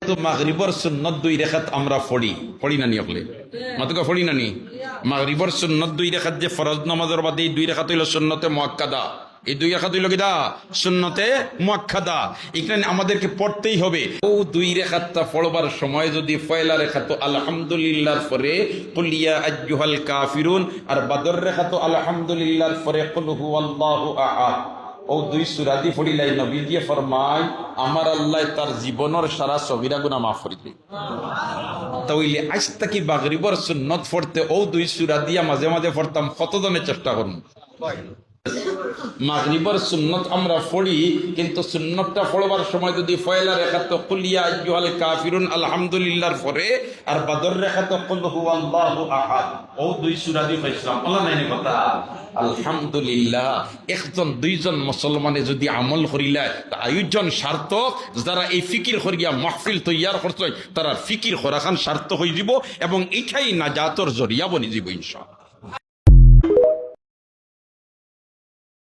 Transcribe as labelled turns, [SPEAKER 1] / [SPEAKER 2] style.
[SPEAKER 1] যেহেতু মাগরিবর সুন্নত 2 রাকাত আমরা পড়ি না নি হলে মাতকা পড়ি না নি মাগরিবর সুন্নত 2 রাকাত যে ফরজ নামাজের বাদে 2 রাকাত হইল সুন্নতে মুআক্কাদা এই 2 রাকাত হইল কিদা সুন্নতে মুআক্কাদা এখানে আমাদেরকে পড়তেই হবে ও 2 রাকাতটা পড়বার সময় যদি পয়লা রাকাত আলহামদুলিল্লাহর পরে কুল ইয়া আইয়ুহাল কাফিরুন আর বাদর রাকাত আলহামদুলিল্লাহর পরে কুল হুয়াল্লাহু আহাদ ও 2 সূরা দি পড়িলাই নবীজি ফরমায় আমার আল্লাহ তার জীবনের সারা সগীরা গুনাহ মাফ করে দেয় তাইলে আজ থেকে মাগরিবর সুন্নত পড়তে ও 2 সূরা দিয়া মাঝে মাঝে পড়তাম কতজনে চেষ্টা করুন মাগরিবর সুন্নত আমরা পড়ি কিন্তু সুন্নতটা পড়বার সময় যদি পয়লা রাকাত কুল ইয়া আইয়ুহাল কাফিরুন আলহামদুলিল্লাহর পরে আর বাদর রাকাত কুল হুয়াল্লাহু আহাদ ও 2 সূরা দি পড়ছিলাম আল্লাহ নাই কথা আলহামদুলিল্লাহ একজন দুইজন মুসলমানে যদি আমল করিলা আয়োজন সার্থক যারা এই ফিকির করিয়া মাহফিল তৈয়ার করছে তারা ফিকির করাখান সার্থক হয়ে যাব এবং এটাই নাজাতর জরিয়া বনি যাব ইনশাআল্লাহ।